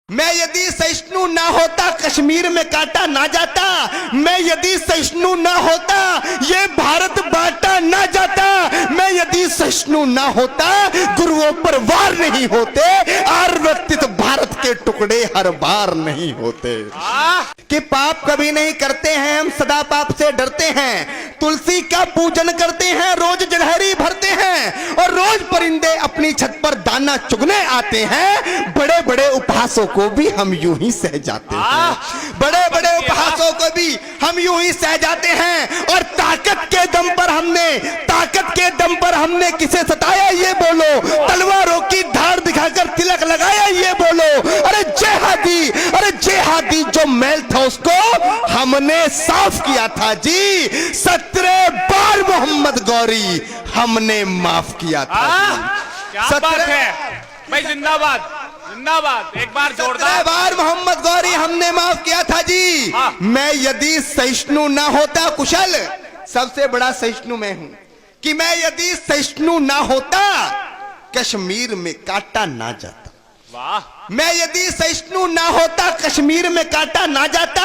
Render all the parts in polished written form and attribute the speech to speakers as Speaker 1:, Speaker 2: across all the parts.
Speaker 1: मैं यदि सहिष्णु ना होता कश्मीर में काटा ना जाता, मैं यदि सहिष्णु ना होता ये भारत बांटा ना जाता, मैं यदि सहिष्णु ना होता गुरुओं पर वार नहीं होते, आर्वतित भारत के टुकड़े हर बार नहीं होते। कि पाप कभी नहीं करते हैं हम, सदा पाप से डरते हैं, तुलसी का पूजन करते हैं, रोज जलहरी भरते हैं और रोज परिंदे अपनी छत पर दाना चुगने आते हैं। बड़े बड़े उपहासों को भी हम यूं ही सह जाते हैं, बड़े बड़े उपहासों को भी हम यूं ही सह जाते हैं। और ताकत के दम पर हमने किसे सताया ये बोलो, तलवारों की धार दिखाकर तिलक लगाया ये बोलो। अरे जेहादी जो मैल था उसको हमने साफ किया था जी, 17 बार मोहम्मद गौरी हमने माफ किया था।
Speaker 2: क्या बात है भाई, जिंदाबाद जिंदाबाद। एक बार जोरदार,
Speaker 1: 17 बार मोहम्मद गौरी हमने माफ किया था जी। मैं यदि सहिष्णु ना होता, कुशल सबसे बड़ा सहिष्णु मैं हूं, कि मैं यदि सहिष्णु ना होता कश्मीर में काटा ना जाता।
Speaker 2: वाह।
Speaker 1: मैं यदि सहिष्णु ना होता कश्मीर में काटा ना जाता,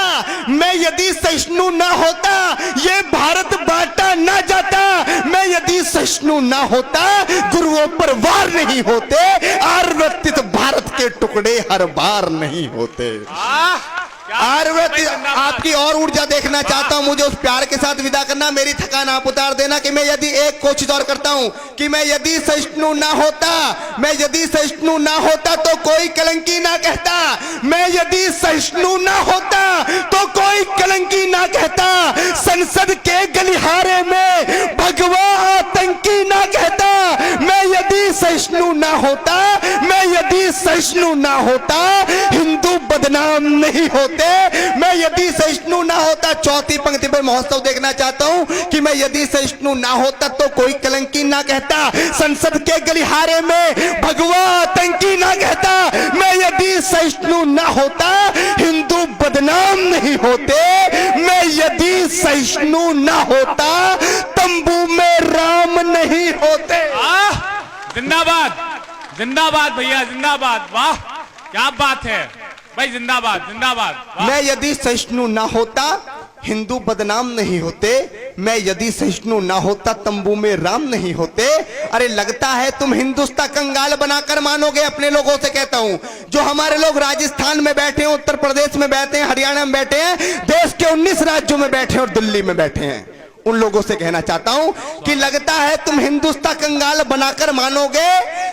Speaker 1: मैं यदि सहिष्णु ना होता ये भारत बांटा ना जाता, मैं यदि सहिष्णु ना होता गुरुओं पर वार नहीं होते, आर्वतित भारत के टुकड़े हर बार नहीं होते। आर्वतित आपकी और ऊर्जा देखना चाहता हूं, मुझे उस प्यार के साथ विदा करना, मेरी थकान आप उतार देना। कि मैं यदि एक कोशिश और करता हूं कि मैं यदि सहिष्णु ना होता, मैं यदि सहिष्णु ना होता तो कोई कलंकी ना कहता, मैं यदि सहिष्णु ना होता तो कोई कलंकी ना कहता, संसद के गलिहारे में भगवा आतंकी ना कहता, मैं यदि सहिष्णु ना होता, मैं यदि सहिष्णु ना होता हिंदू बदनाम नहीं होते, मैं यदि सहिष्णु ना होता। चौथी पंक्ति पर महोत्सव देखना चाहता हूं कि मैं यदि सहिष्णु ना होता तो कोई कलंकी ना कहता, संसद के गलिहारे में भगवा आतंकी ना कहता, मैं यदि सहिष्णु ना होता हिंदू बदनाम नहीं होते, मैं यदि सहिष्णु ना होता तंबू में राम नहीं होते।
Speaker 2: जिंदाबाद जिंदाबाद भैया जिंदाबाद। वाह क्या बात है भाई, जिंदाबाद जिंदाबाद।
Speaker 1: मैं यदि सहिष्णु ना होता हिंदू बदनाम नहीं होते, मैं यदि सहिष्णु ना होता तंबू में राम नहीं होते। अरे लगता है तुम हिंदुस्तान कंगाल बनाकर मानोगे। अपने लोगों से कहता हूं, जो हमारे लोग राजस्थान में बैठे हैं, उत्तर प्रदेश में बैठे हैं, हरियाणा में बैठे हैं, देश के 19 राज्यों में बैठे हैं और दिल्ली में बैठे हैं, उन लोगों से कहना चाहता हूं कि लगता है तुम हिंदुस्तान कंगाल बनाकर मानोगे,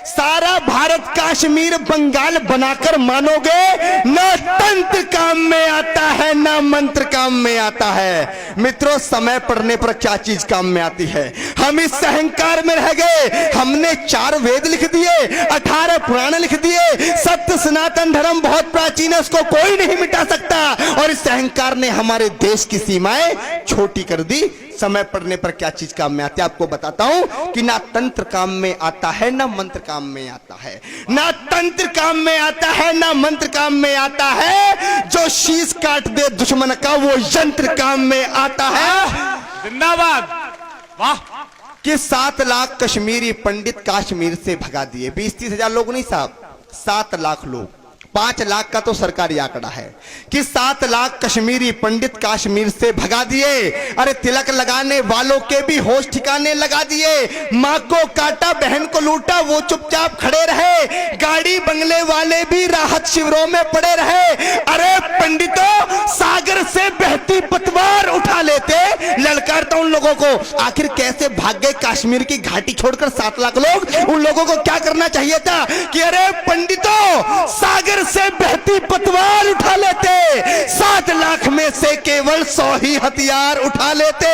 Speaker 1: सारा भारत कश्मीर बंगाल बनाकर मानोगे। ना तंत्र काम में आता है ना मंत्र काम में आता है। मित्रों, समय पड़ने पर क्या चीज काम में आती है। हम इस अहंकार में रह गए, हमने 4 वेद लिख दिए, 18 पुराण लिख दिए, सत्य सनातन धर्म बहुत प्राचीन है, उसको कोई नहीं मिटा सकता, और इस अहंकार ने हमारे देश की सीमाएं छोटी कर दी। समय पड़ने पर क्या चीज काम में आती है आपको बताता हूं कि ना तंत्र काम में आता है ना मंत्र काम में आता है, ना तंत्र काम में आता है ना मंत्र काम में आता है, जो शीश काट दे दुश्मन का वो यंत्र काम में आता है।
Speaker 2: जिंदाबाद। वाह।
Speaker 1: कि 7 लाख कश्मीरी पंडित कश्मीर से भगा दिए। 20-30 हजार लोग नहीं साहब, 7 लाख लोग। 5 लाख का तो सरकारी आंकड़ा है कि 7 लाख कश्मीरी पंडित कश्मीर से भगा दिए। अरे तिलक लगाने वालों के भी होश ठिकाने लगा दिए। माँ को काटा, बहन को लूटा, वो चुपचाप खड़े रहे। गाड़ी बंगले वाले भी राहत शिविरों में पड़े रहे। अरे पंडितों, सागर से बहती पतवार उठा लेते। ललकारता उन लोगों को, आखिर कैसे भाग गए कश्मीर की घाटी छोड़कर 7 लाख लोग। उन लोगों को क्या करना चाहिए था कि अरे पंडितों, सागर से बहती पतवार उठा लेते, 7 लाख में से केवल 100 ही हथियार उठा लेते।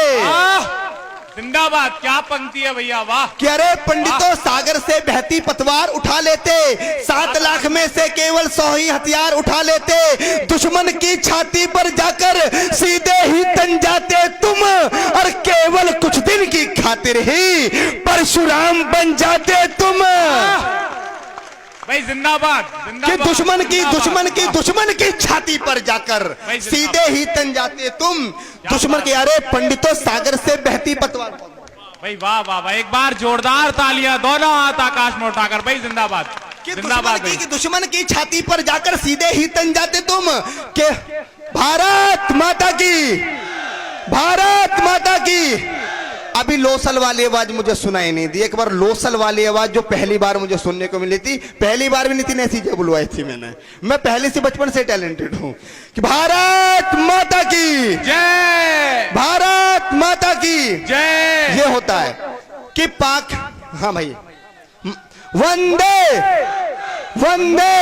Speaker 2: जिंदाबाद। क्या पंक्ति है भैया, वाह।
Speaker 1: कि अरे पंडितों, सागर से बहती पतवार उठा लेते, 7 लाख में से केवल 100 ही हथियार उठा लेते, दुश्मन की छाती पर जाकर सीधे ही तन जाते तुम, और केवल कुछ दिन की खातिर ही परशुराम बन जाते तुम।
Speaker 2: भाई जिंदाबाद
Speaker 1: कि दुश्मन की छाती पर जाकर सीधे ही तन जाते तुम, दुश्मन के। अरे पंडितों, सागर से बहती पतवार
Speaker 2: भाई वाह वाह वाह, एक बार जोरदार तालियां, दोनों हाथ आकाश में उठाकर भाई जिंदाबाद जिंदाबाद भाई।
Speaker 1: कि दुश्मन की छाती पर जाकर सीधे ही तन जाते तुम के भारत माता की, भारत माता की। अभी लोसल वाली आवाज मुझे सुनाई नहीं दी, एक बार लोसल वाली आवाज जो पहली बार मुझे सुनने को मिली थी, पहली बार भी नितिन ऐसी जब बुलवाई थी मैंने, मैं पहले से बचपन से टैलेंटेड हूं कि भारत माता की
Speaker 2: जय,
Speaker 1: भारत माता की
Speaker 2: जय।
Speaker 1: ये होता है कि पाक, हाँ भाई, वंदे वंदे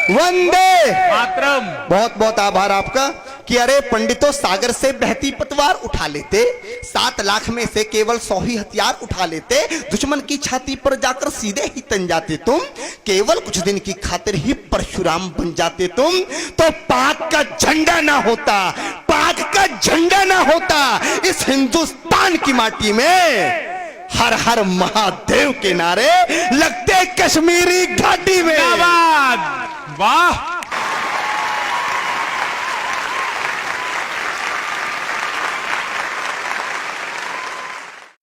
Speaker 1: वंदे
Speaker 2: मातरम।
Speaker 1: बहुत बहुत आभार आपका कि अरे पंडितों, सागर से बहती पतवार उठा लेते, 7 लाख में से केवल 100 ही हथियार उठा लेते, दुश्मन की छाती पर जाकर सीधे ही तन जाते तुम, केवल कुछ दिन की खातिर ही परशुराम बन जाते तुम, तो पाक का झंडा ना होता, पाक का झंडा ना होता इस हिंदुस्तान की माटी में, हर हर महादेव के नारे लगते कश्मीरी घाटी में।
Speaker 2: जिंदाबाद, वाह